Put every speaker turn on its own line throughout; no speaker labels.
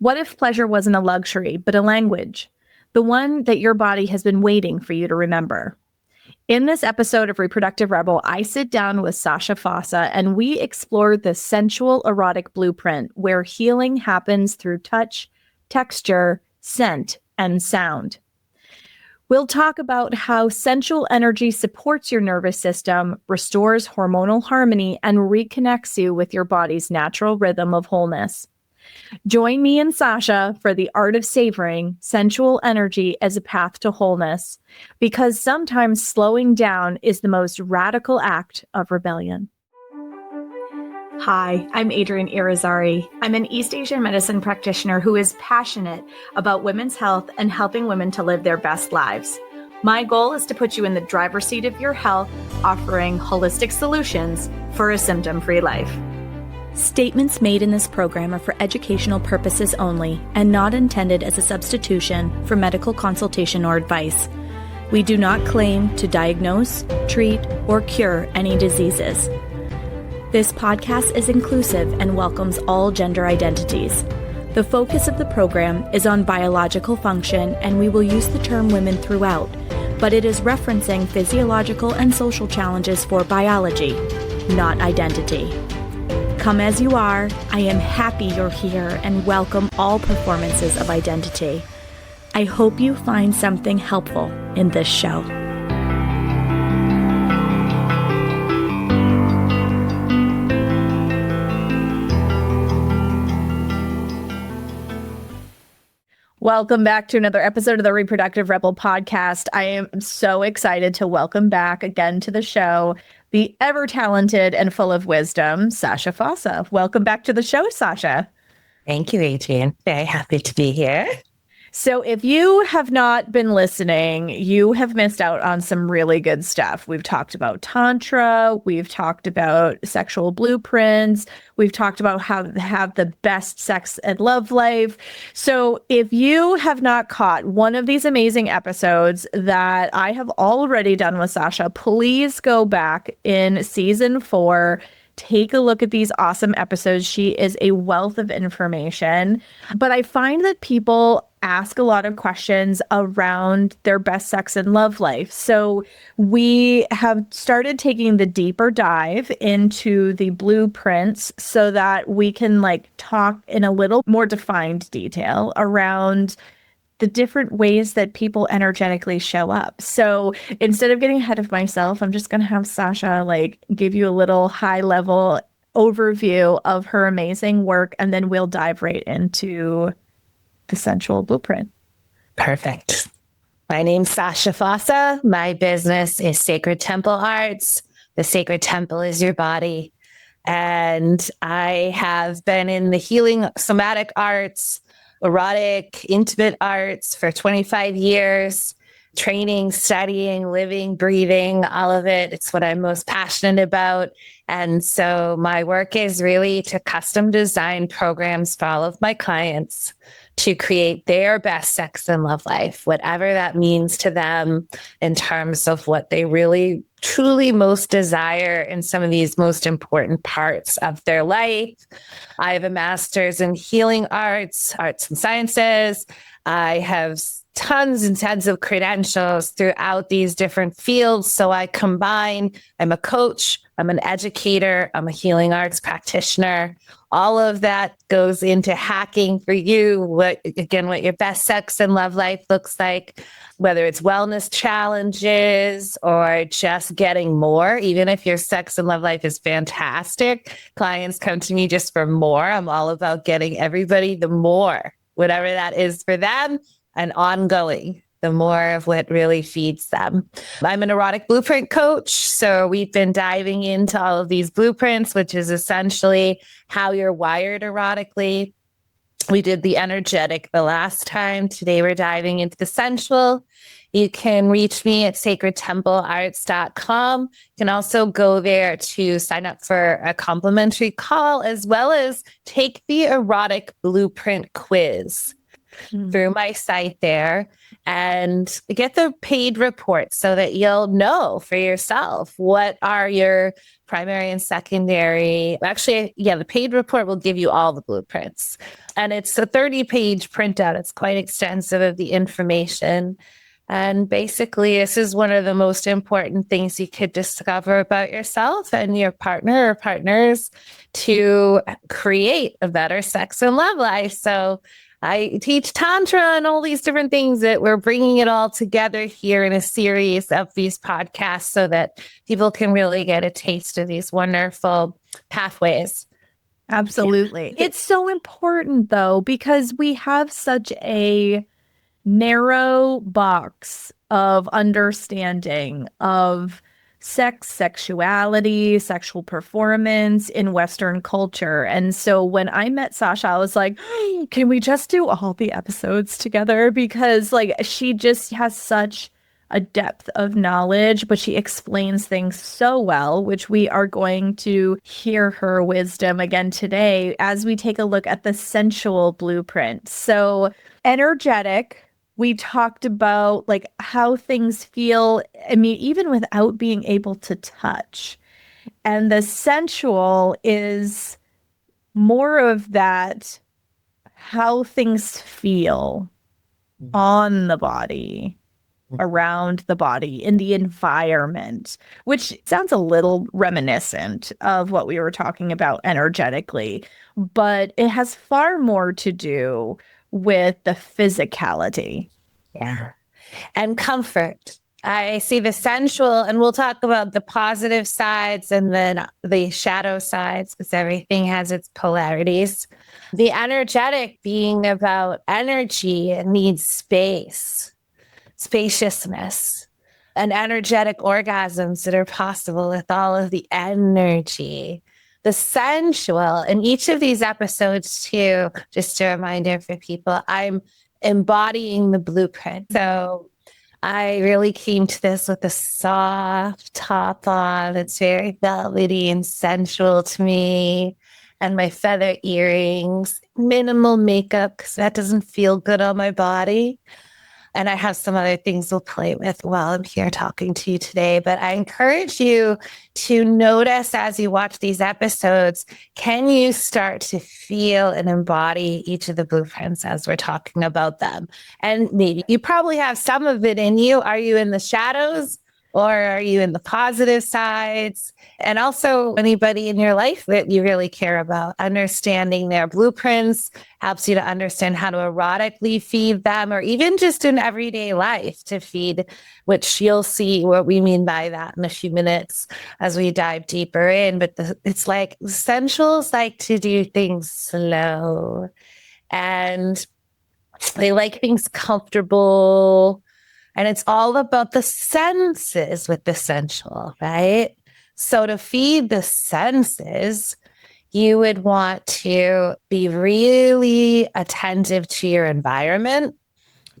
What if pleasure wasn't a luxury, but a language? The one that your body has been waiting for you to remember. In this episode of Reproductive Rebel, I sit down with Sacha Fossa and we explore the Sensual Erotic Blueprint, where healing happens through touch, texture, scent, and sound. We'll talk about how sensual energy supports your nervous system, restores hormonal harmony, and reconnects you with your body's natural rhythm of wholeness. Join me and Sacha for the art of savoring sensual energy as a path to wholeness, because sometimes slowing down is the most radical act of rebellion. Hi, I'm Adrienne Irizarry. I'm an East Asian medicine practitioner who is passionate about women's health and helping women to live their best lives. My goal is to put you in the driver's seat of your health, offering holistic solutions for a symptom-free life. Statements made in this program are for educational purposes only and not intended as a substitution for medical consultation or advice. We do not claim to diagnose, treat, or cure any diseases. This podcast is inclusive and welcomes all gender identities. The focus of the program is on biological function, and we will use the term women throughout, but it is referencing physiological and social challenges for biology, not identity. Come as you are, I am happy you're here and welcome all performances of identity. I hope you find something helpful in this show. Welcome back to another episode of the Reproductive Rebel podcast. I am so excited to welcome back again to the show the ever-talented and full of wisdom, Sacha Fossa. Welcome back to the show, Sacha.
Thank you, Adrienne. Very happy to be here.
So if you have not been listening, you have missed out on some really good stuff. We've talked about Tantra. We've talked about sexual blueprints. We've talked about how to have the best sex and love life. So if you have not caught one of these amazing episodes that I have already done with Sacha, please go back in season 4. Take a look at these awesome episodes. She is a wealth of information. But I find that people ask a lot of questions around their best sex and love life. So we have started taking the deeper dive into the blueprints so that we can talk in a little more defined detail around the different ways that people energetically show up. So instead of getting ahead of myself, I'm just going to have Sacha give you a little high level overview of her amazing work, and then we'll dive right into the Sensual Blueprint.
Perfect. My name's Sacha Fossa. My business is Sacred Temple Arts. The sacred temple is your body. And I have been in the healing somatic arts, erotic, intimate arts for 25 years, training, studying, living, breathing, all of it. It's what I'm most passionate about. And so my work is really to custom design programs for all of my clients to create their best sex and love life, whatever that means to them in terms of what they really, truly most desire in some of these most important parts of their life. I have a master's in healing arts and sciences. I have tons and tons of credentials throughout these different fields. So I combine, I'm a coach, I'm an educator, I'm a healing arts practitioner. All of that goes into hacking for you, what your best sex and love life looks like, whether it's wellness challenges or just getting more. Even if your sex and love life is fantastic, clients come to me just for more. I'm all about getting everybody the more, whatever that is for them, and ongoing, the more of what really feeds them. I'm an erotic blueprint coach. So we've been diving into all of these blueprints, which is essentially how you're wired erotically. We did the energetic the last time. Today we're diving into the sensual. You can reach me at sacredtemplearts.com. You can also go there to sign up for a complimentary call, as well as take the erotic blueprint quiz through my site there and get the paid report so that you'll know for yourself what are your primary and secondary. Actually, yeah, the paid report will give you all the blueprints. And it's a 30-page printout. It's quite extensive of the information. And basically, this is one of the most important things you could discover about yourself and your partner or partners to create a better sex and love life. So I teach Tantra and all these different things that we're bringing it all together here in a series of these podcasts so that people can really get a taste of these wonderful pathways.
Absolutely. Yeah. It's so important, though, because we have such a narrow box of understanding of sex, sexuality, sexual performance in Western culture. And so when I met Sacha, I was like, hey, can we just do all the episodes together? Because like she just has such a depth of knowledge, but she explains things so well, which we are going to hear her wisdom again today as we take a look at the sensual blueprint. So energetic. We talked about like how things feel, I mean, even without being able to touch. And the sensual is more of that, how things feel on the body, around the body, in the environment, which sounds a little reminiscent of what we were talking about energetically, but it has far more to do with the physicality.
Yeah. And comfort. I see the sensual, and we'll talk about the positive sides and then the shadow sides because everything has its polarities. The energetic being about energy, it needs space, spaciousness, and energetic orgasms that are possible with all of the energy. The sensual, in each of these episodes too, just a reminder for people, I'm embodying the blueprint. So I really came to this with a soft top on. It's very velvety and sensual to me. And my feather earrings, minimal makeup because that doesn't feel good on my body. And I have some other things we'll play with while I'm here talking to you today. But I encourage you to notice as you watch these episodes, can you start to feel and embody each of the blueprints as we're talking about them? And maybe you probably have some of it in you. Are you in the shadows? Or are you in the positive sides? And also anybody in your life that you really care about, understanding their blueprints helps you to understand how to erotically feed them, or even just in everyday life to feed, which you'll see what we mean by that in a few minutes as we dive deeper in. But it's like sensuals like to do things slow and they like things comfortable. And it's all about the senses with the sensual, right? So to feed the senses, you would want to be really attentive to your environment,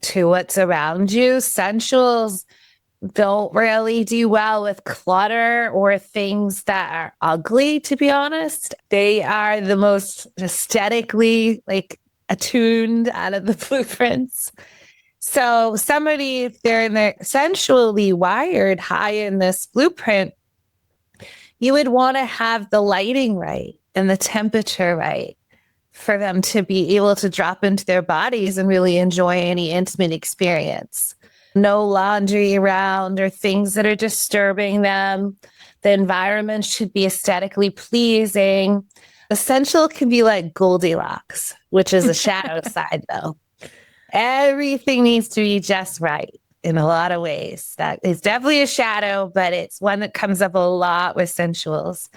to what's around you. Sensuals don't really do well with clutter or things that are ugly, to be honest. They are the most aesthetically attuned out of the blueprints. So somebody, if they're in the sensually wired high in this blueprint, you would want to have the lighting right and the temperature right for them to be able to drop into their bodies and really enjoy any intimate experience. No laundry around or things that are disturbing them. The environment should be aesthetically pleasing. The sensual can be like Goldilocks, which is a shadow side though. Everything needs to be just right in a lot of ways. That is definitely a shadow, but it's one that comes up a lot with sensuals.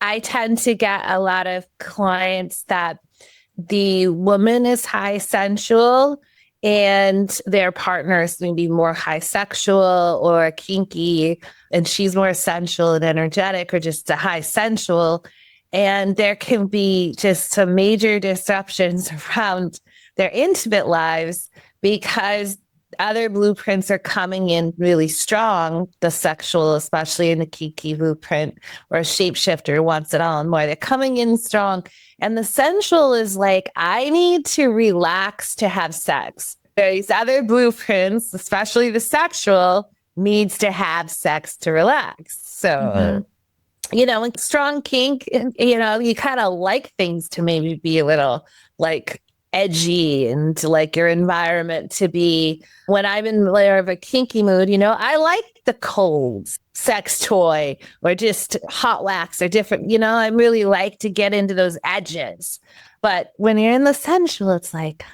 I tend to get a lot of clients that the woman is high sensual and their partner is maybe more high sexual or kinky, and she's more sensual and energetic or just a high sensual. And there can be just some major disruptions around their intimate lives because other blueprints are coming in really strong, the sexual, especially in the kinky blueprint, or a shapeshifter wants it all and more. They're coming in strong. And the sensual is like, I need to relax to have sex. These other blueprints, especially the sexual, needs to have sex to relax. So like strong kink, you kind of like things to maybe be a little like edgy and to like your environment to be. When I'm in more of a kinky mood, I like the cold sex toy or just hot wax or different, I really like to get into those edges. But when you're in the sensual, it's like,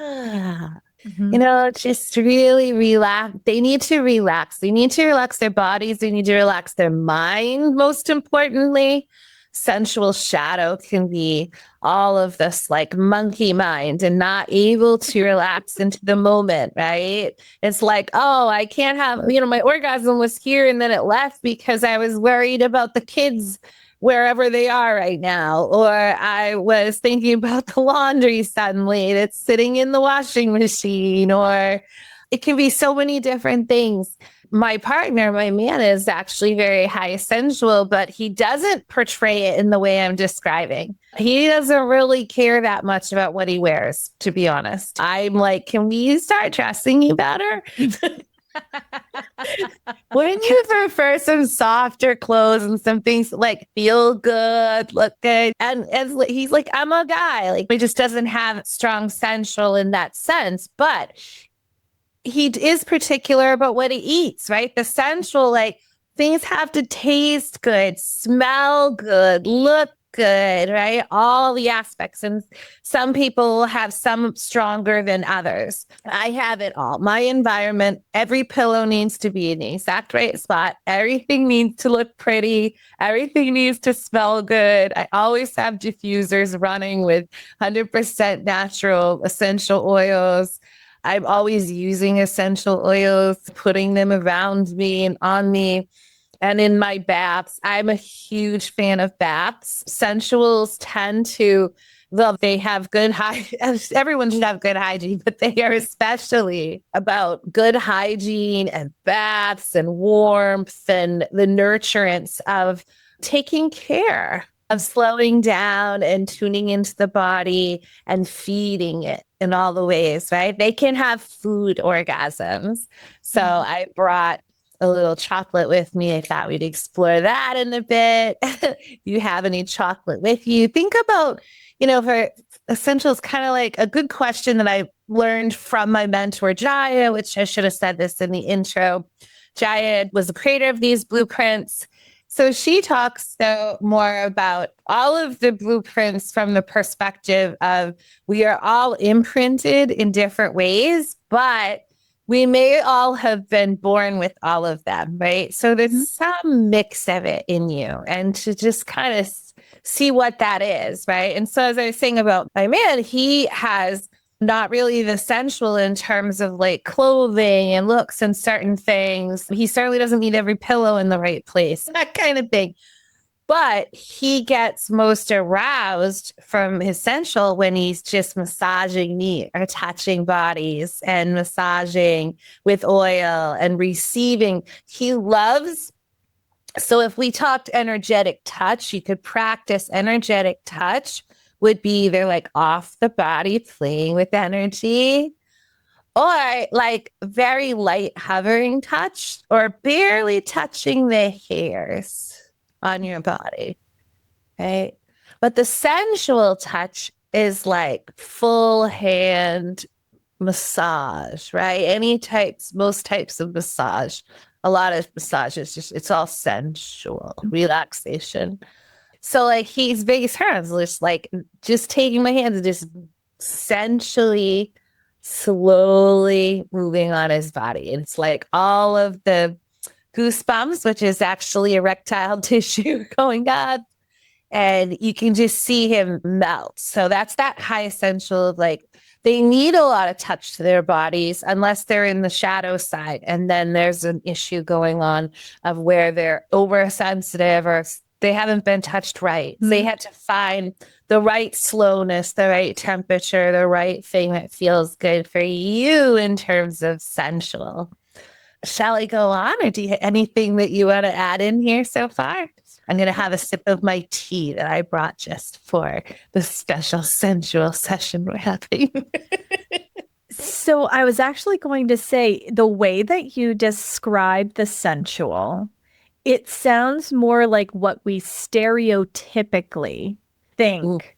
just really relax. They need to relax. They need to relax their bodies. They need to relax their mind, most importantly. Sensual shadow can be all of this like monkey mind and not able to relax into the moment, right? It's like, oh, I can't have, my orgasm was here and then it left because I was worried about the kids wherever they are right now. Or I was thinking about the laundry suddenly that's sitting in the washing machine, or it can be so many different things. My partner, my man, is actually very high sensual, but he doesn't portray it in the way I'm describing. He doesn't really care that much about what he wears, to be honest. I'm like, can we start dressing you better? Wouldn't you prefer some softer clothes and some things like feel good, look good? And he's like, I'm a guy. Like, he just doesn't have strong sensual in that sense, but he is particular about what he eats, right? The sensual, like, things have to taste good, smell good, look good, right? All the aspects. And some people have some stronger than others. I have it all. My environment, every pillow needs to be in the exact right spot. Everything needs to look pretty. Everything needs to smell good. I always have diffusers running with 100% natural essential oils. I'm always using essential oils, putting them around me and on me. And in my baths, I'm a huge fan of baths. Sensuals tend to, well, they have good everyone should have good hygiene, but they are especially about good hygiene and baths and warmth and the nurturance of taking care of slowing down and tuning into the body and feeding it in all the ways, right? They can have food orgasms. So I brought a little chocolate with me. I thought we'd explore that in a bit. You have any chocolate with you? Think about, for essentials, kind of like a good question that I learned from my mentor, Jaya, which I should have said this in the intro. Jaya was the creator of these blueprints. So she talks more about all of the blueprints from the perspective of we are all imprinted in different ways, but we may all have been born with all of them, right? So there's some mix of it in you, and to just kind of see what that is, right? And so as I was saying about my man, he has not really the sensual in terms of like clothing and looks and certain things. He certainly doesn't need every pillow in the right place, that kind of thing. But he gets most aroused from his sensual when he's just massaging me or touching bodies and massaging with oil and receiving. He loves. So if we talked energetic touch, you could practice energetic touch would be either like off the body playing with energy or like very light hovering touch or barely touching the hairs on your body, right? But the sensual touch is like full hand massage, right? Most types of massage, a lot of massages, it's all sensual relaxation. So like his biggest hands, just taking my hands and just sensually, slowly moving on his body. And it's like all of the goosebumps, which is actually erectile tissue going up. And you can just see him melt. So that's that high essential of like, they need a lot of touch to their bodies unless they're in the shadow side. And then there's an issue going on of where they're oversensitive or they haven't been touched right. Mm-hmm. They had to find the right slowness, the right temperature, the right thing that feels good for you in terms of sensual. Shall I go on, or do you have anything that you want to add in here so far? I'm going to have a sip of my tea that I brought just for the special sensual session we're having.
So I was actually going to say the way that you describe the sensual It sounds more like what we stereotypically think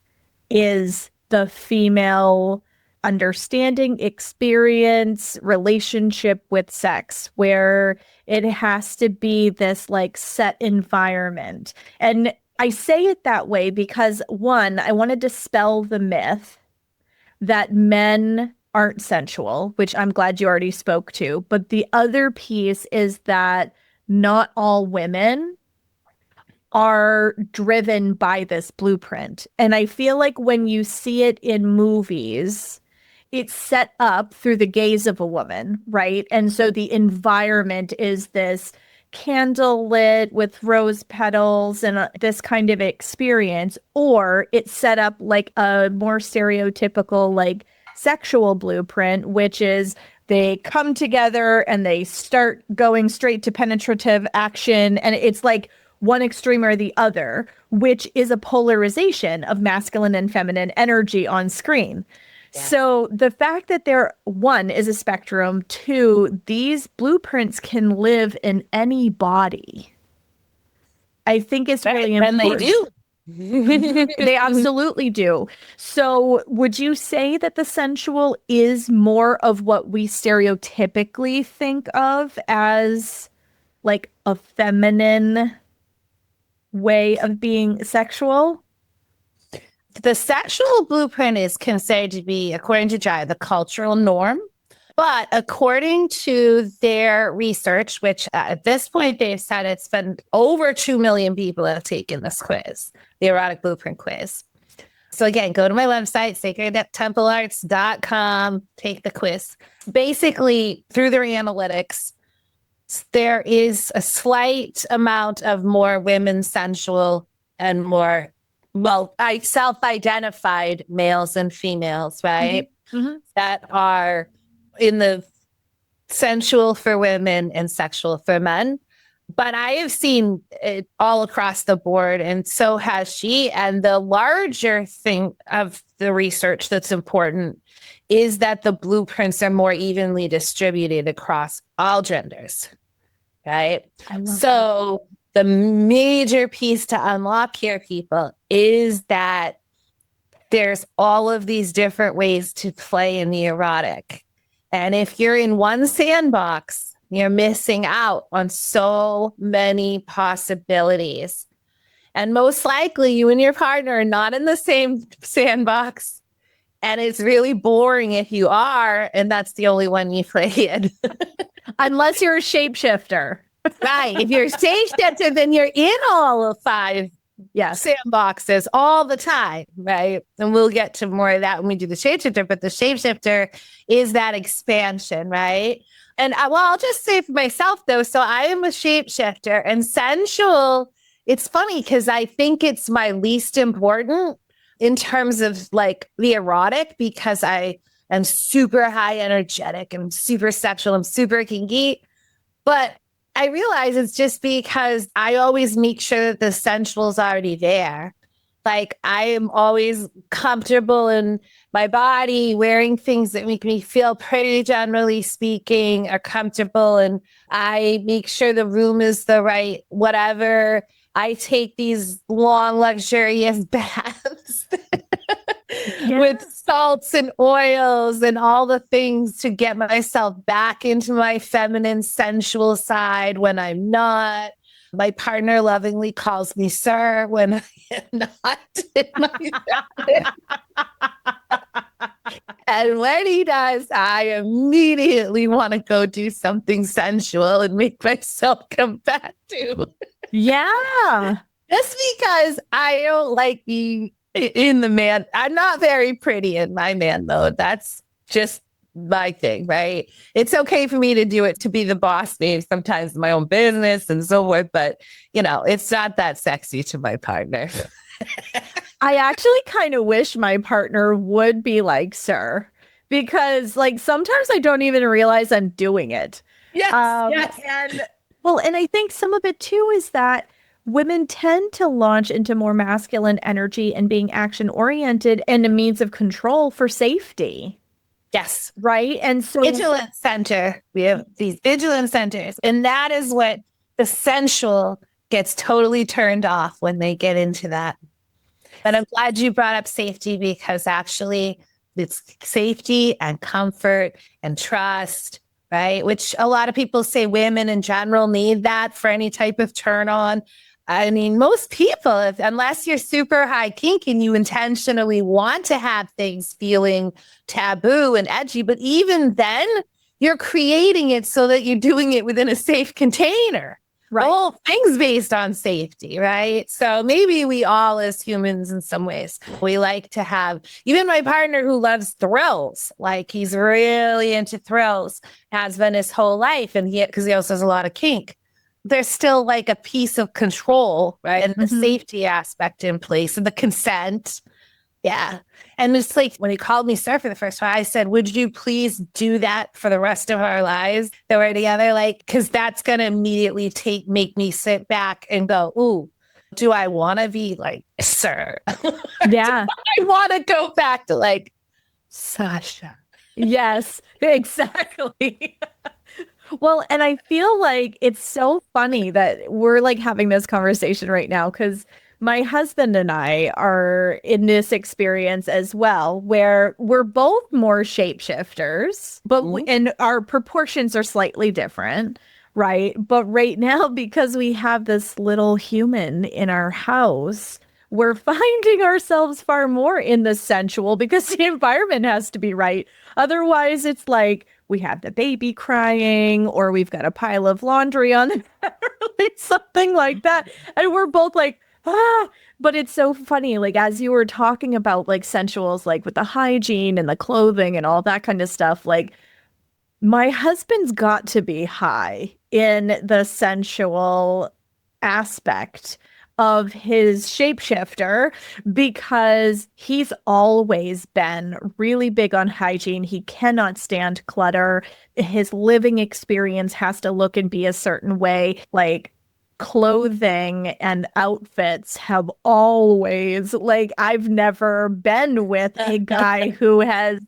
is the female understanding, experience, relationship with sex, where it has to be this like set environment. And I say it that way because one, I want to dispel the myth that men aren't sensual, which I'm glad you already spoke to. But the other piece is that not all women are driven by this blueprint. And I feel like when you see it in movies, it's set up through the gaze of a woman, right? And so the environment is this candle lit with rose petals and this kind of experience, or it's set up like a more stereotypical, like sexual blueprint, which is they come together and they start going straight to penetrative action. And it's like one extreme or the other, which is a polarization of masculine and feminine energy on screen. Yeah. So the fact that there, one, is a spectrum, two, these blueprints can live in any body, I think is really important.
And they do.
They absolutely do. So would you say that the sensual is more of what we stereotypically think of as like a feminine way of being sexual?
The sexual blueprint is considered to be, according to Jai, the cultural norm. But according to their research, which at this point they've said it's been over 2 million people have taken this quiz, the erotic blueprint quiz. So again, go to my website, sacredtemplearts.com, take the quiz. Basically, through their analytics, there is a slight amount of more women sensual and more, well, self-identified males and females, right? Mm-hmm. That are in the sensual for women and sexual for men. But I have seen it all across the board, and so has she. And the larger thing of the research that's important is that the blueprints are more evenly distributed across all genders, right? So the major piece to unlock here, people, is that there's all of these different ways to play in the erotic. And if you're in one sandbox, you're missing out on so many possibilities. And most likely you and your partner are not in the same sandbox. And it's really boring if you are, and that's the only one you play in.
Unless you're a shapeshifter.
Right. If you're a shapeshifter, then you're in all of 5 sandboxes all the time, right? And we'll get to more of that when we do the shapeshifter, but the shapeshifter is that expansion, right? And I'll just say for myself though, so I am a shapeshifter, and sensual, it's funny because I think it's my least important in terms of like the erotic, because I am super high energetic and super sexual, I'm super kinky, but I realize it's just because I always make sure that the sensual is already there. Like I am always comfortable in my body, wearing things that make me feel pretty, generally speaking, are comfortable. And I make sure the room is the right, whatever. I take these long, luxurious baths with salts and oils and all the things to get myself back into my feminine, sensual side when I'm not. My partner lovingly calls me sir when I am not in my And when he does, I immediately want to go do something sensual and make myself come back to.
Yeah.
Just because I don't like being in the man. I'm not very pretty in my man mode. That's just my thing, right? It's okay for me to do it, to be the boss, maybe sometimes my own business and so forth, but it's not that sexy to my partner.
I actually kind of wish my partner would be like sir, because like sometimes I don't even realize I'm doing it.
Yes.
And I think some of it too is that women tend to launch into more masculine energy and being action oriented and a means of control for safety.
Yes.
Right. And so
vigilance center. We have these vigilance centers. And that is what the sensual gets totally turned off when they get into that. But I'm glad you brought up safety, because actually it's safety and comfort and trust, right? Which a lot of people say women in general need that for any type of turn on. I mean, most people, unless you're super high kink and you intentionally want to have things feeling taboo and edgy, but even then, you're creating it so that you're doing it within a safe container.
Right.
The whole thing's based on safety, right? So maybe we all, as humans, in some ways, we like to have, even my partner who loves thrills, like he's really into thrills, has been his whole life. And because he also has a lot of kink, there's still like a piece of control, right? And the safety aspect in place and the consent. Yeah. And it's like when he called me sir for the first time, I said, would you please do that for the rest of our lives that we're together? Like, because that's going to immediately make me sit back and go, ooh, do I want to be like, sir?
Yeah.
I want to go back to like, Sacha.
Yes, exactly. Well, and I feel like it's so funny that we're like having this conversation right now, because my husband and I are in this experience as well, where we're both more shapeshifters, but and our proportions are slightly different, right? But right now, because we have this little human in our house, we're finding ourselves far more in the sensual because the environment has to be right. Otherwise, it's like we have the baby crying, or we've got a pile of laundry on the bed, or like something like that. And we're both like, ah, but it's so funny. Like, as you were talking about like sensuals, like with the hygiene and the clothing and all that kind of stuff, like my husband's got to be high in the sensual aspect of his shapeshifter, because he's always been really big on hygiene. He cannot stand clutter. His living experience has to look and be a certain way. Like, clothing and outfits have always, like, I've never been with a guy who has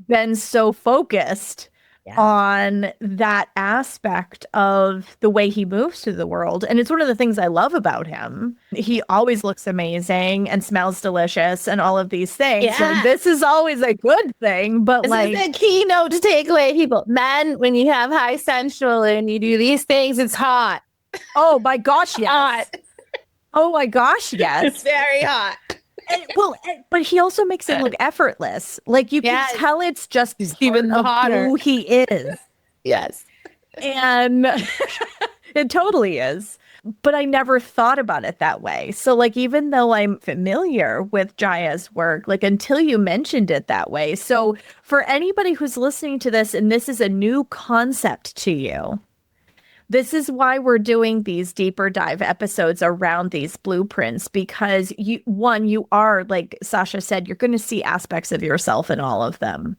been so focused on that aspect of the way he moves through the world. And it's one of the things I love about him. He always looks amazing and smells delicious and all of these things.
Yeah.
So this is always a good thing, but
this
like
is the keynote to take away people. Men, when you have high sensual and you do these things, it's hot.
Oh my gosh, yes.
Hot.
Oh my gosh, yes.
It's very hot.
But he also makes it look effortless. Like you can tell it's just
even hotter
who he is.
Yes.
And it totally is. But I never thought about it that way. So like, even though I'm familiar with Jaya's work, like until you mentioned it that way. So for anybody who's listening to this and this is a new concept to you, this is why we're doing these deeper dive episodes around these blueprints, because you are, like Sacha said, you're going to see aspects of yourself in all of them.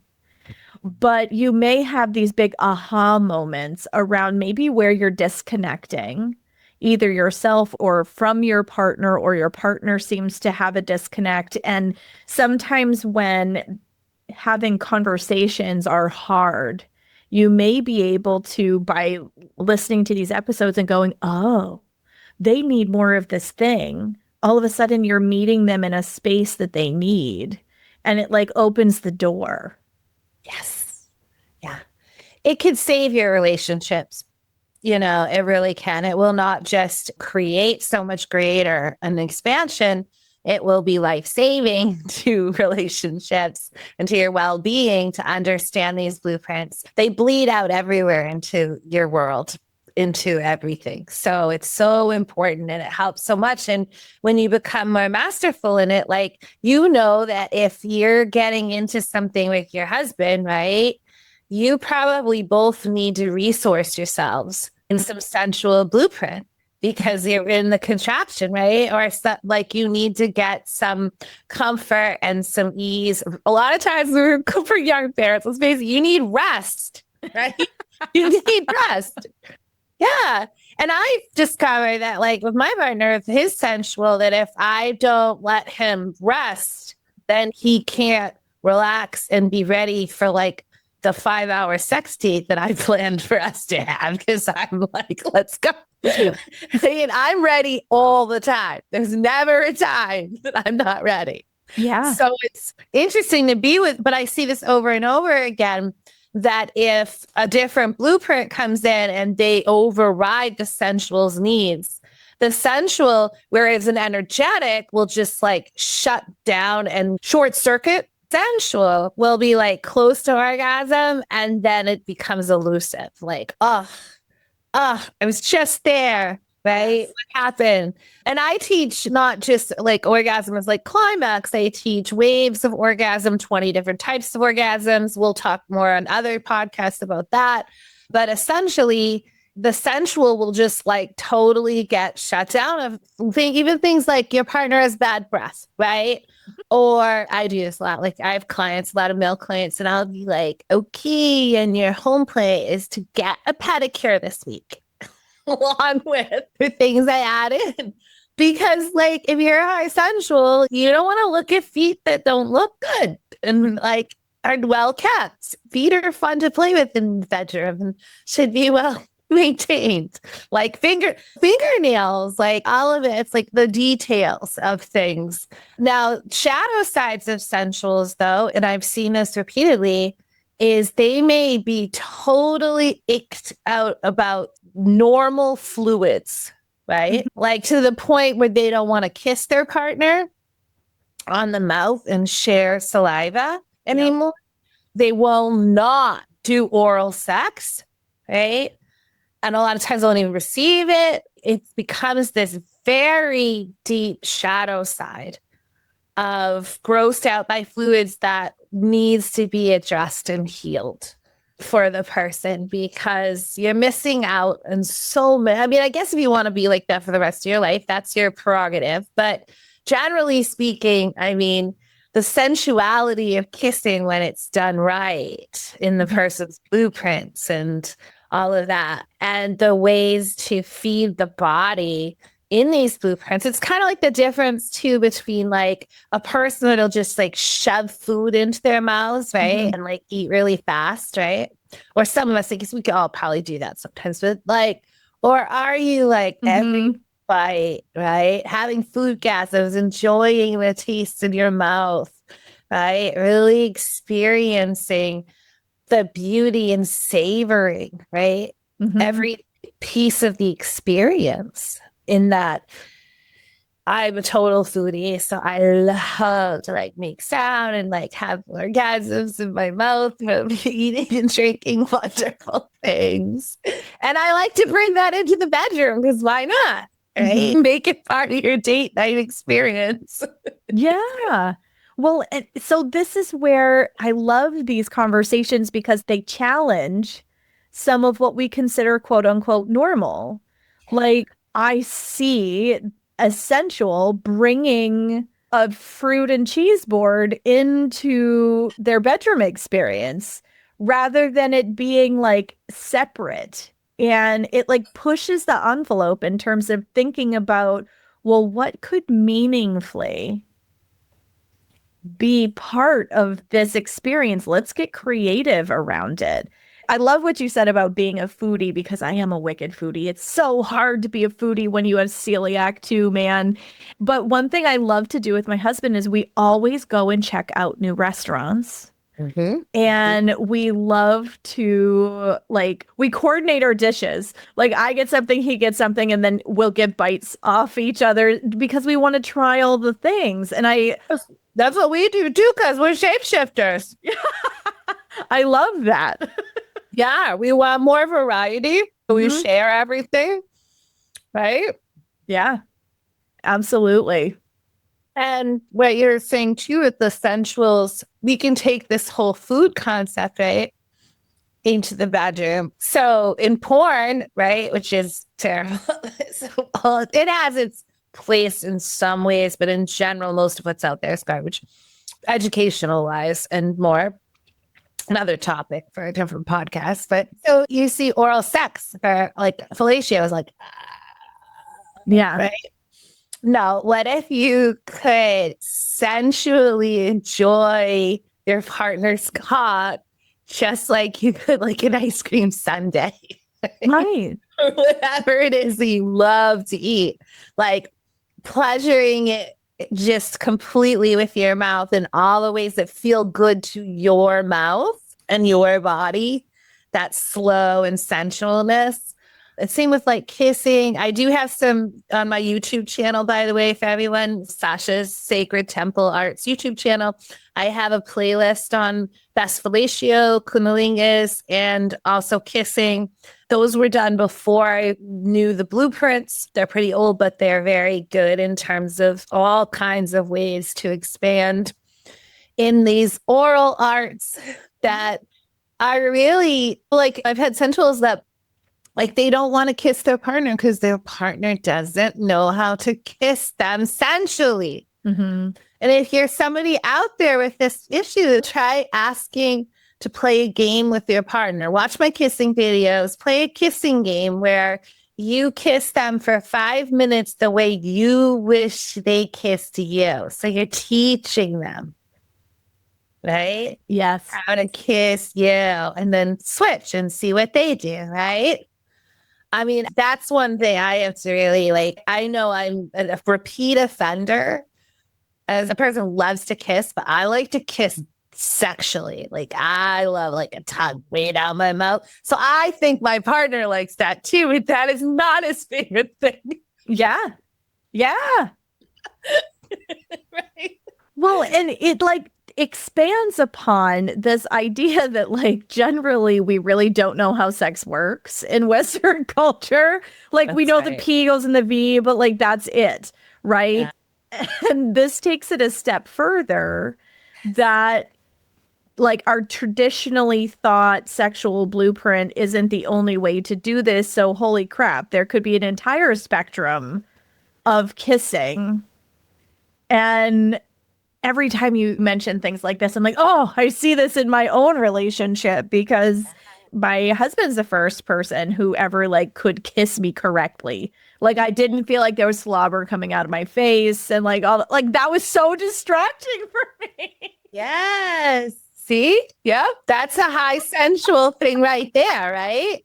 But you may have these big aha moments around maybe where you're disconnecting either yourself or from your partner, or your partner seems to have a disconnect. And sometimes when having conversations are hard, you may be able to, by listening to these episodes and going, oh, they need more of this thing. All of a sudden you're meeting them in a space that they need. And it like opens the door.
Yes. Yeah. It could save your relationships. You know, it really can. It will not just create so much greater an expansion. It will be life-saving to relationships and to your well-being to understand these blueprints. They bleed out everywhere into your world, into everything. So it's so important and it helps so much. And when you become more masterful in it, like, you know that if you're getting into something with your husband, right, you probably both need to resource yourselves in some sensual blueprint, because you're in the contraption, right? Or like you need to get some comfort and some ease. A lot of times for young parents, let's face it, you need rest, right? You need rest. Yeah. And I discovered that, like with my partner, with his sensual, that if I don't let him rest, then he can't relax and be ready for like the 5-hour sex date that I planned for us to have because I'm like, let's go. I mean, I'm ready all the time. There's never a time that I'm not ready.
Yeah.
So it's interesting to be with, but I see this over and over again, that if a different blueprint comes in and they override the sensual's needs, the sensual, whereas an energetic will just like shut down and short circuit, sensual will be like close to orgasm and then it becomes elusive. Like, I was just there, right?
Yes.
What happened? And I teach not just like orgasm as like climax. I teach waves of orgasm, 20 different types of orgasms. We'll talk more on other podcasts about that. But essentially, the sensual will just like totally get shut down of even things like your partner has bad breath, right? Or I do this a lot. Like I have clients, a lot of male clients, and I'll be like, okay, and your home play is to get a pedicure this week, along with the things I added. Because like if you're high sensual, you don't want to look at feet that don't look good and like are well kept. Feet are fun to play with in the bedroom and should be well maintained, like fingernails, like all of it. It's like the details of things. Now, shadow sides of sensuals, though, and I've seen this repeatedly, is they may be totally icked out about normal fluids, right? Like to the point where they don't want to kiss their partner on the mouth and share saliva anymore. They will not do oral sex, right? And a lot of times they won't even receive it. It becomes this very deep shadow side of grossed out by fluids that needs to be addressed and healed for the person because you're missing out on so many. I mean, I guess if you want to be like that for the rest of your life, that's your prerogative. But generally speaking, I mean, the sensuality of kissing when it's done right in the person's blueprints and all of that, and the ways to feed the body in these blueprints. It's kind of like the difference too between like a person that'll just like shove food into their mouths, right? And like eat really fast, right? Or some of us, I guess we could all probably do that sometimes, but like, or are you like every bite, right? Having food gasms, enjoying the taste in your mouth, right? Really experiencing the beauty and savoring, right? Every piece of the experience in that. I'm a total foodie, so I love to like make sound and like have orgasms in my mouth from eating and drinking wonderful things. And I like to bring that into the bedroom because why not? Right? Make it part of your date night experience.
Yeah. Well, so this is where I love these conversations because they challenge some of what we consider quote unquote normal. Like I see a sensual bringing a fruit and cheese board into their bedroom experience rather than it being like separate. And it like pushes the envelope in terms of thinking about, well, what could meaningfully be part of this experience? Let's get creative around it. I love what you said about being a foodie because I am a wicked foodie. It's so hard to be a foodie when you have celiac too, man. But one thing I love to do with my husband is we always go and check out new restaurants. And we love to like, we coordinate our dishes. Like I get something, he gets something, and then we'll get bites off each other because we want to try all the things. And
that's what we do too, because we're shapeshifters.
I love that.
Yeah, we want more variety. We share everything, right?
Yeah, absolutely.
And what you're saying too with the sensuals, we can take this whole food concept, right, into the bedroom. So in porn, right, which is terrible, so, it has its place in some ways, but in general, most of what's out there is garbage, educational wise and more. Another topic for a different podcast. But so you see oral sex or like fellatio is like,
yeah,
right? No, what if you could sensually enjoy your partner's cock just like you could like an ice cream sundae.
Right.
Or whatever it is that you love to eat, like pleasuring it just completely with your mouth in all the ways that feel good to your mouth and your body, that slow and sensualness. The same with like kissing. I do have some on my YouTube channel, by the way, for everyone, Sacha's Sacred Temple Arts YouTube channel. I have a playlist on best fellatio, cunnilingus, and also kissing. Those were done before I knew the blueprints. They're pretty old, but they're very good in terms of all kinds of ways to expand in these oral arts that are really like, I've had sensuals that like they don't want to kiss their partner because their partner doesn't know how to kiss them sensually.
Mm-hmm.
And if you're somebody out there with this issue, try asking to play a game with your partner. Watch my kissing videos, play a kissing game where you kiss them for 5 minutes the way you wish they kissed you. So you're teaching them, right?
Yes.
How to kiss you, and then switch and see what they do, right? I mean, that's one thing I have to really like. I know I'm a repeat offender as a person who loves to kiss, but I like to kiss sexually. Like I love like a tongue way down my mouth. So I think my partner likes that too, but that is not his favorite thing.
Yeah. Yeah.
Right.
Well, and it like expands upon this idea that like generally we really don't know how sex works in Western culture. Like we know the P goes in the V, but like that's it, right? Yeah. And this takes it a step further that like our traditionally thought sexual blueprint isn't the only way to do this. So holy crap, there could be an entire spectrum of kissing. And every time you mention things like this, I'm like, oh, I see this in my own relationship because my husband's the first person who ever like could kiss me correctly. Like I didn't feel like there was slobber coming out of my face and like all like that was so distracting for me.
Yes. See? Yep. That's a high sensual thing right there, right?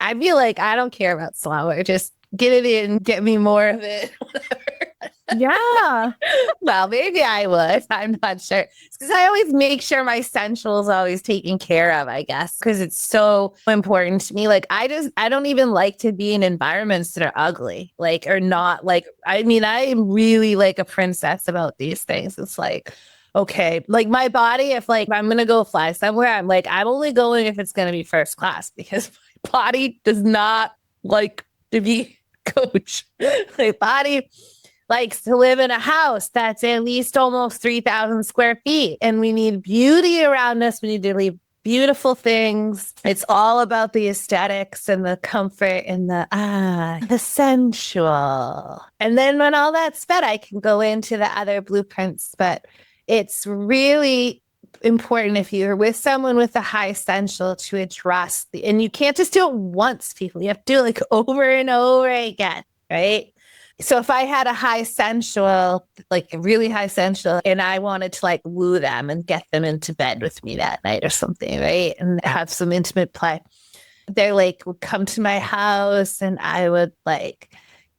I feel like I don't care about slobber. Just get it in, get me more of it.
Yeah.
Well, maybe I would. I'm not sure. Because I always make sure my sensual is always taken care of, I guess, because it's so important to me. Like, I don't even like to be in environments that are ugly, like, or not like, I mean, I am really like a princess about these things. It's like, okay, like my body, if like I'm going to go fly somewhere, I'm like, I'm only going if it's going to be first class because my body does not like to be coach. My body likes to live in a house that's at least almost 3,000 square feet. And we need beauty around us. We need to leave beautiful things. It's all about the aesthetics and the comfort and the sensual. And then when all that's fed, I can go into the other blueprints. But it's really important if you're with someone with a high sensual to address and you can't just do it once, people. You have to do it like over and over again, right? So if I had a high sensual, like a really high sensual, and I wanted to like woo them and get them into bed with me that night or something, right? And have some intimate play, they like would come to my house and I would like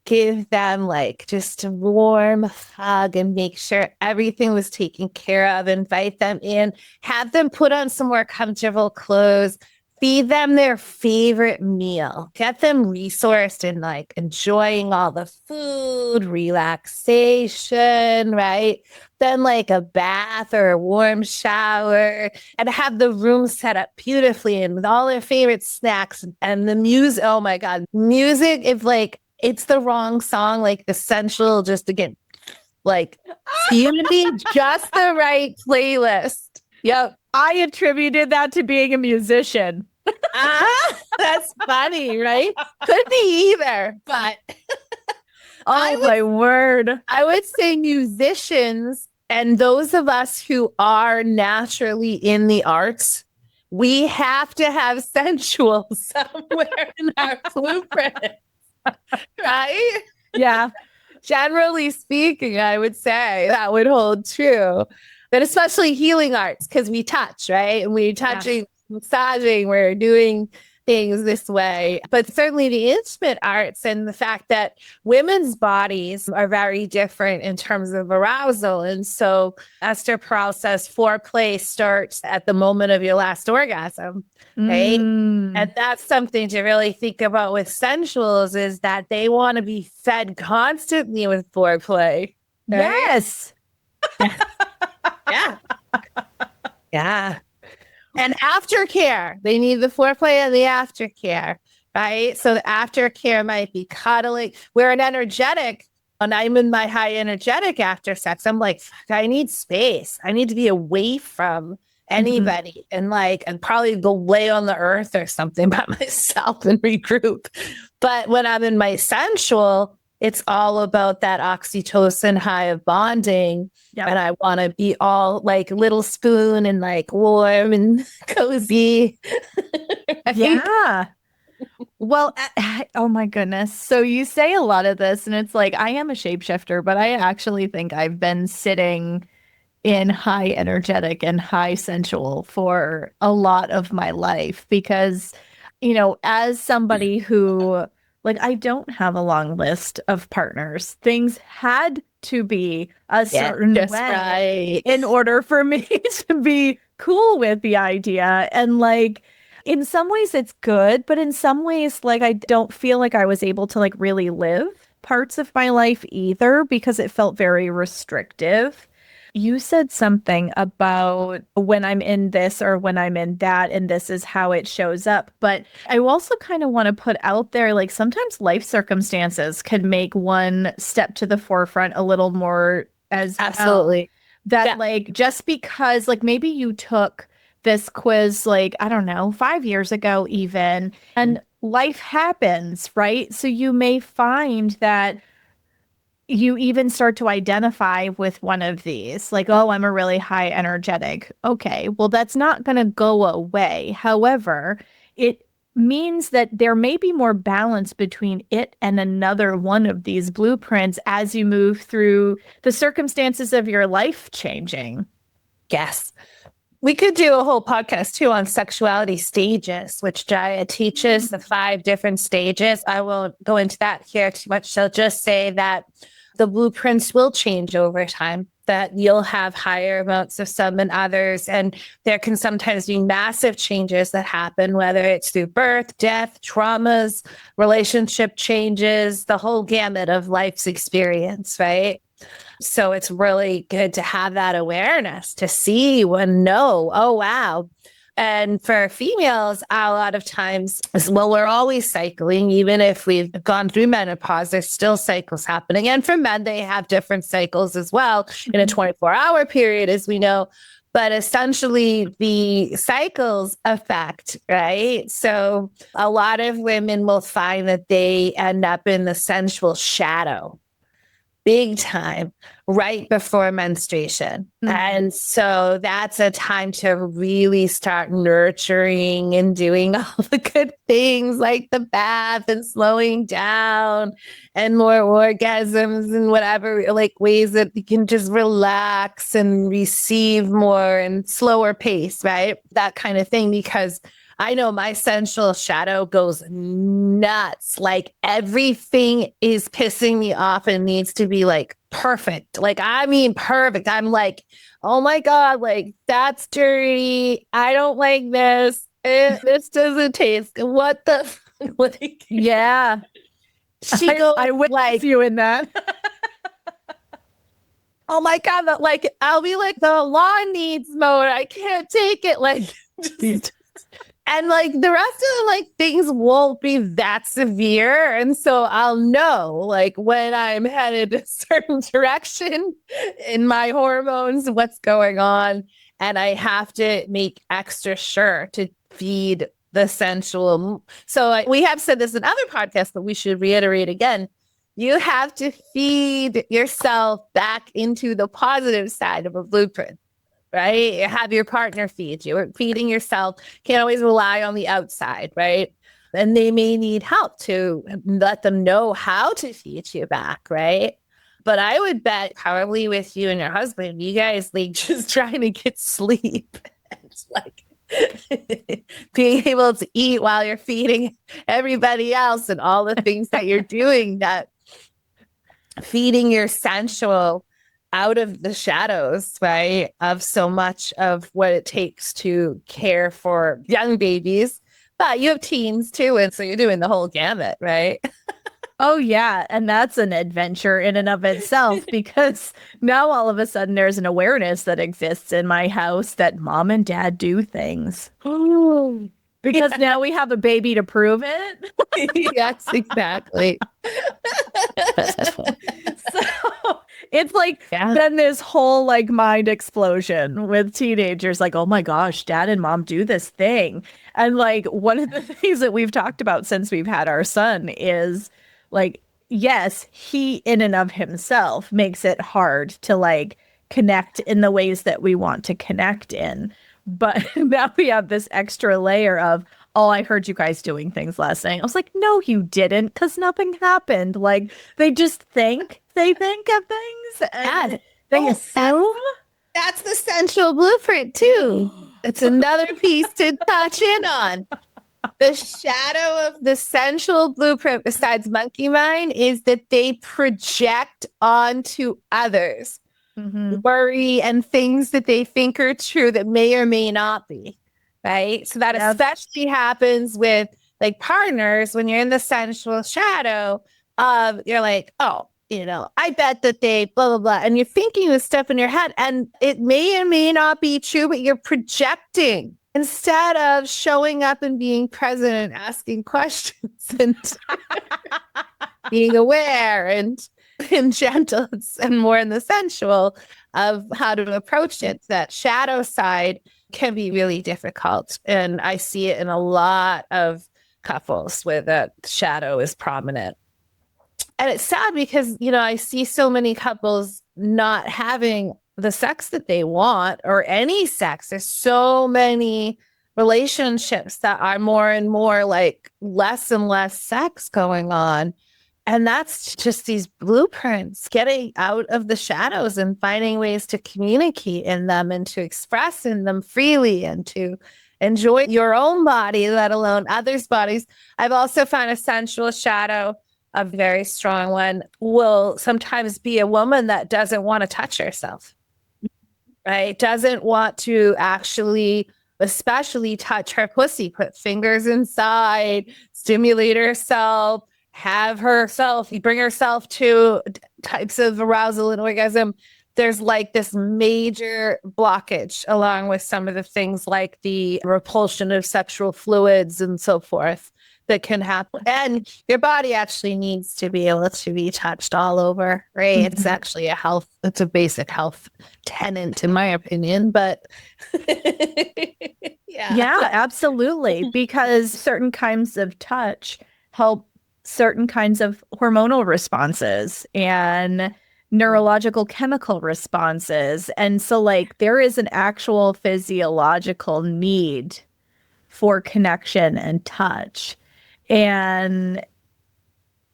give them like just a warm hug and make sure everything was taken care of, invite them in, have them put on some more comfortable clothes, feed them their favorite meal, get them resourced and like enjoying all the food, relaxation, right? Then like a bath or a warm shower and have the room set up beautifully and with all their favorite snacks and the music. Oh my God. Music, if like it's the wrong song, like the sensual, just again, like unity, just the right playlist. Yep.
I attributed that to being a musician.
That's funny, right? Could be either, but
oh my word.
I would say musicians and those of us who are naturally in the arts, we have to have sensual somewhere in our blueprint, right?
Yeah.
Generally speaking, I would say that would hold true. but especially healing arts, because we touch, right? And we're touching, massaging, we're doing things this way. But certainly the intimate arts and the fact that women's bodies are very different in terms of arousal. And so Esther Perel says foreplay starts at the moment of your last orgasm, right? And that's something to really think about with sensuals, is that they want to be fed constantly with foreplay. Right?
Yes.
Yeah. Yeah. And aftercare, they need the foreplay and the aftercare, right? So the aftercare might be cuddling. We're an energetic, and I'm in my high energetic after sex. I'm like, I need space. I need to be away from anybody and probably go lay on the earth or something by myself and regroup. But when I'm in my sensual, it's all about that oxytocin high of bonding. Yep. And I want to be all like little spoon and like warm and cozy.
Yeah. Well, oh my goodness. So you say a lot of this, and it's like, I am a shapeshifter, but I actually think I've been sitting in high energetic and high sensual for a lot of my life because, as somebody who, like, I don't have a long list of partners. Things had to be a certain way in order for me to be cool with the idea. And like, in some ways it's good, but in some ways, like, I don't feel like I was able to like really live parts of my life either because it felt very restrictive. You said something about when I'm in this or when I'm in that, and this is how it shows up. But I also kind of want to put out there, like, sometimes life circumstances can make one step to the forefront a little more as
absolutely
that, like, just because, like, maybe you took this quiz, like, I don't know, 5 years ago even, and life happens, right? So you may find that you even start to identify with one of these, like, oh, I'm a really high energetic. Okay, well, that's not going to go away. However, it means that there may be more balance between it and another one of these blueprints as you move through the circumstances of your life changing.
Yes. We could do a whole podcast too on sexuality stages, which Jaya teaches the 5 different stages. I won't go into that here too much. She'll just say that the blueprints will change over time, that you'll have higher amounts of some and others. And there can sometimes be massive changes that happen, whether it's through birth, death, traumas, relationship changes, the whole gamut of life's experience, right? So it's really good to have that awareness to see and know, oh, wow. And for females, a lot of times, well, we're always cycling, even if we've gone through menopause, there's still cycles happening. And for men, they have different cycles as well in a 24-hour period, as we know. But essentially, the cycles affect, right? So a lot of women will find that they end up in the sensual shadow big time right before menstruation. And so that's a time to really start nurturing and doing all the good things like the bath and slowing down and more orgasms and whatever, like ways that you can just relax and receive more and slower pace, right? That kind of thing, because I know my sensual shadow goes nuts. Like everything is pissing me off and needs to be like perfect. Like, I mean, perfect. I'm like, oh my God, like that's dirty. I don't like this. This doesn't taste good. What the? Like,
yeah.
She goes,
I would like you in that.
Oh my God. Like, I'll be like, the lawn needs mowed. I can't take it. Like, and like the rest of the like things won't be that severe. And so I'll know like when I'm headed a certain direction in my hormones, what's going on. And I have to make extra sure to feed the sensual. So we have said this in other podcasts, but we should reiterate again. You have to feed yourself back into the positive side of a blueprint. Right? Have your partner feed you. Or feeding yourself. Can't always rely on the outside, right? And they may need help to let them know how to feed you back, right? But I would bet probably with you and your husband, you guys like just trying to get sleep. It's like being able to eat while you're feeding everybody else and all the things that you're doing, that feeding your sensual out of the shadows, right? Of so much of what it takes to care for young babies. But you have teens too. And so you're doing the whole gamut, right?
Oh, yeah. And that's an adventure in and of itself because now all of a sudden there's an awareness that exists in my house that mom and dad do things. Because now we have a baby to prove it.
Yes, exactly.
So it's like then this whole like mind explosion with teenagers like, oh my gosh, dad and mom do this thing. And like one of the things that we've talked about since we've had our son is like, yes, he in and of himself makes it hard to like connect in the ways that we want to connect in. But now we have this extra layer of, oh, I heard you guys doing things last night. I was like, no, you didn't, because nothing happened. Like they just think they think of things and they assume.
That's the sensual blueprint too. It's another piece to touch in on. The shadow of the sensual blueprint, besides monkey mind, is that they project onto others worry and things that they think are true that may or may not be, right? So that especially happens with like partners when you're in the sensual shadow of, you're like, oh, you know, I bet that they blah, blah, blah. And you're thinking this stuff in your head and it may or may not be true, but you're projecting instead of showing up and being present and asking questions and being aware and gentle and more in the sensual of how to approach it. That shadow side can be really difficult. And I see it in a lot of couples where that shadow is prominent. And it's sad because, you know, I see so many couples not having the sex that they want or any sex. There's so many relationships that are more and more like less and less sex going on. And that's just these blueprints, getting out of the shadows and finding ways to communicate in them and to express in them freely and to enjoy your own body, let alone others' bodies. I've also found a sensual shadow, a very strong one, will sometimes be a woman that doesn't want to touch herself, right? Doesn't want to actually, especially touch her pussy, put fingers inside, stimulate herself, have herself, bring herself to types of arousal and orgasm. There's like this major blockage along with some of the things like the repulsion of sexual fluids and so forth that can happen. And your body actually needs to be able to be touched all over, right? Mm-hmm. It's actually it's a basic health tenet in my opinion, but
yeah, absolutely. Because certain kinds of touch help certain kinds of hormonal responses and neurological chemical responses. And so like there is an actual physiological need for connection and touch. And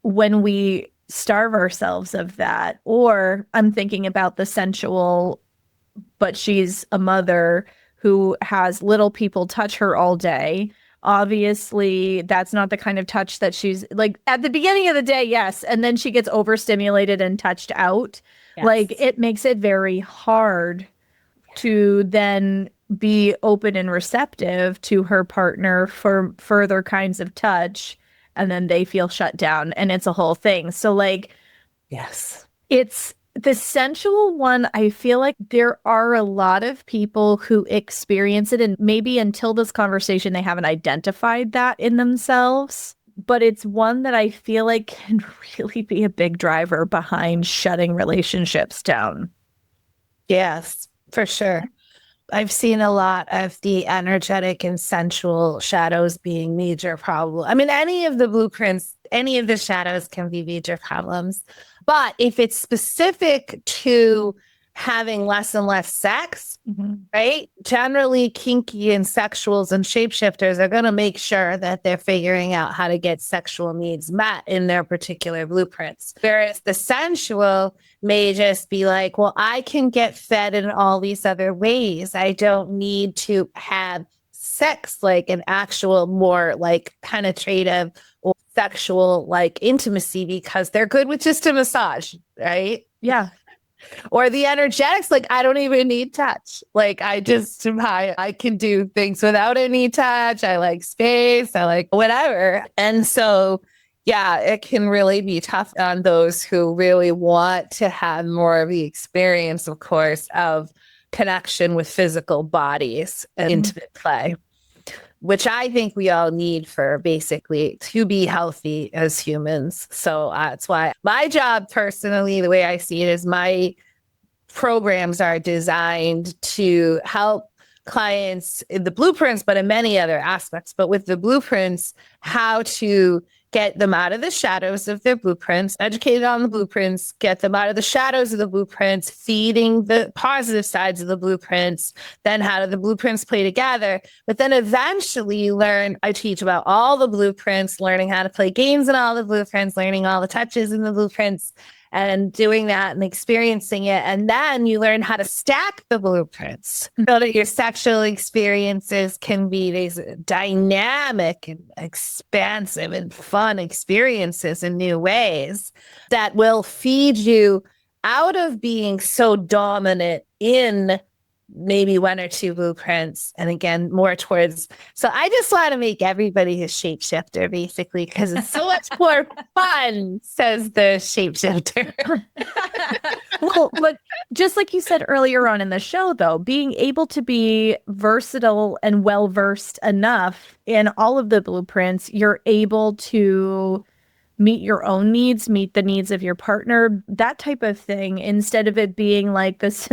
when we starve ourselves of that, or I'm thinking about the sensual, but she's a mother who has little people touch her all day. Obviously, that's not the kind of touch that she's like at the beginning of the day. Yes. And then she gets overstimulated and touched out. Yes. Like it makes it very hard to then be open and receptive to her partner for further kinds of touch. And then they feel shut down and it's a whole thing. So like,
yes,
it's the sensual one. I feel like there are a lot of people who experience it, and maybe until this conversation, they haven't identified that in themselves. But it's one that I feel like can really be a big driver behind shutting relationships down.
Yes, for sure. I've seen a lot of the energetic and sensual shadows being major problems. I mean, any of the blueprints, any of the shadows can be major problems. But if it's specific to having less and less sex,
Mm-hmm.
right? Generally, kinky and sexuals and shapeshifters are going to make sure that they're figuring out how to get sexual needs met in their particular blueprints. Whereas the sensual may just be like, well, I can get fed in all these other ways. I don't need to have sex, like an actual more like penetrative or sexual like intimacy, because they're good with just a massage, right?
Yeah.
Or the energetics, like I don't even need touch. Like I can do things without any touch. I like space. I like whatever. And so, yeah, it can really be tough on those who really want to have more of the experience, of course, of connection with physical bodies and intimate play, which I think we all need for basically to be healthy as humans. So that's why my job personally, the way I see it, is my programs are designed to help clients in the blueprints, but in many other aspects. But with the blueprints, how to get them out of the shadows of their blueprints, educated on the blueprints, get them out of the shadows of the blueprints, feeding the positive sides of the blueprints, then how do the blueprints play together? But then eventually I teach about all the blueprints, learning how to play games in all the blueprints, learning all the touches in the blueprints, and doing that and experiencing it. And then you learn how to stack the blueprints so that your sexual experiences can be these dynamic and expansive and fun experiences in new ways that will feed you out of being so dominant in maybe one or two blueprints, and again more towards. So I just want to make everybody a shapeshifter, basically, because it's so much more fun, says the shapeshifter.
Well, but just like you said earlier on in the show, though, being able to be versatile and well versed enough in all of the blueprints, you're able to meet your own needs, meet the needs of your partner, that type of thing, instead of it being like this.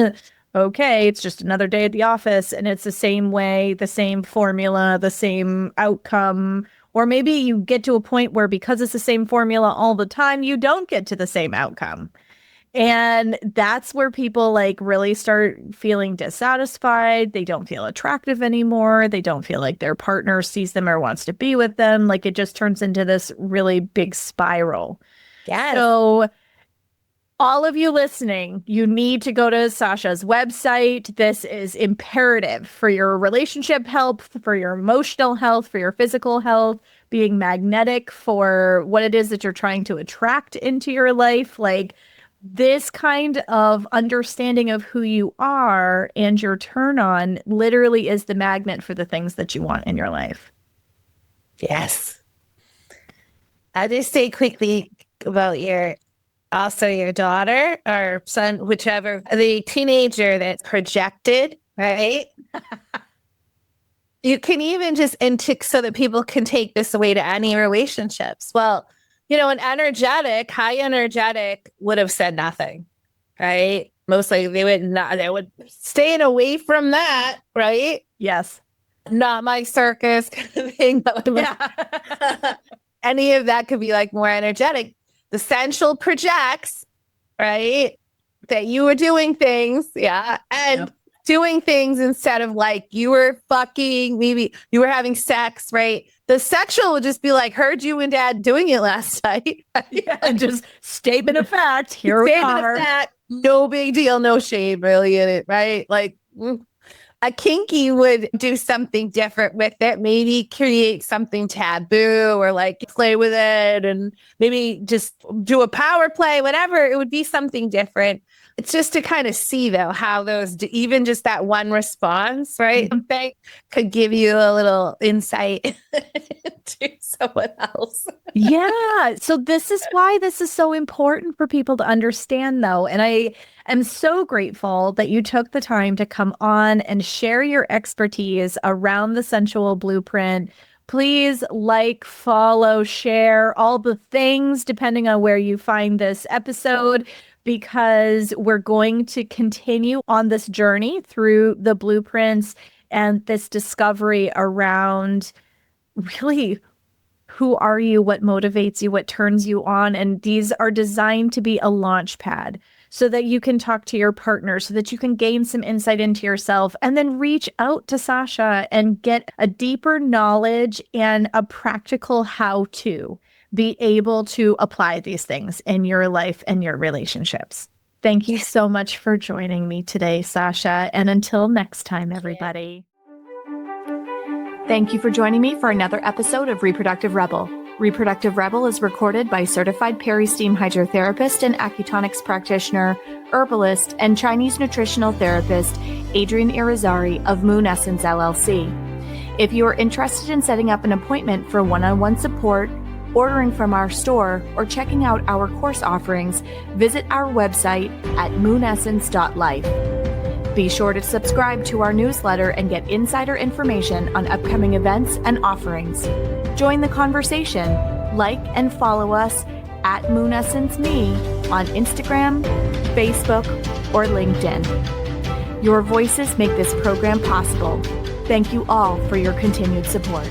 Okay, it's just another day at the office and it's the same way, the same formula, the same outcome. Or maybe you get to a point where because it's the same formula all the time, you don't get to the same outcome. And that's where people like really start feeling dissatisfied. They don't feel attractive anymore. They don't feel like their partner sees them or wants to be with them. Like it just turns into this really big spiral.
Yes.
So all of you listening, you need to go to Sacha's website. This is imperative for your relationship health, for your emotional health, for your physical health, being magnetic for what it is that you're trying to attract into your life. Like this kind of understanding of who you are and your turn on literally is the magnet for the things that you want in your life.
Yes. I'll just say quickly about your daughter or son, whichever, the teenager that's projected, right? You can even just so that people can take this away to any relationships. Well, an high energetic would have said nothing, right? Mostly they would staying away from that, right?
Yes.
Not my circus kind of thing. Yeah. Any of that could be like more energetic. The sensual projects, right? That you were doing things, yeah, and doing things instead of like you were fucking, maybe you were having sex, right? The sexual would just be like, heard you and dad doing it last night.
Yeah, and just statement of fact, here we are.
Fact, no big deal, no shame really in it, right? Like a kinky would do something different with it, maybe create something taboo or like play with it and maybe just do a power play, whatever. It would be something different. It's just to kind of see, though, how even just that one response, right? Something could give you a little insight to someone else.
Yeah. So this is why this is so important for people to understand, though. And I am so grateful that you took the time to come on and share your expertise around the Sensual Blueprint. Please like, follow, share all the things depending on where you find this episode, because we're going to continue on this journey through the blueprints and this discovery around really who are you, what motivates you, what turns you on. And these are designed to be a launch pad so that you can talk to your partner, so that you can gain some insight into yourself, and then reach out to Sacha and get a deeper knowledge and a practical how to be able to apply these things in your life and your relationships. Thank you so much for joining me today, Sacha. And until next time, everybody. Thank you for joining me for another episode of Reproductive Rebel. Reproductive Rebel is recorded by certified peri-steam hydrotherapist and acutonics practitioner, herbalist, and Chinese nutritional therapist, Adrienne Irizarry of Moon Essence LLC. If you are interested in setting up an appointment for one-on-one support, ordering from our store, or checking out our course offerings, visit our website at moonessence.life. Be sure to subscribe to our newsletter and get insider information on upcoming events and offerings. Join the conversation. Like and follow us at MoonEssenceMe on Instagram, Facebook, or LinkedIn. Your voices make this program possible. Thank you all for your continued support.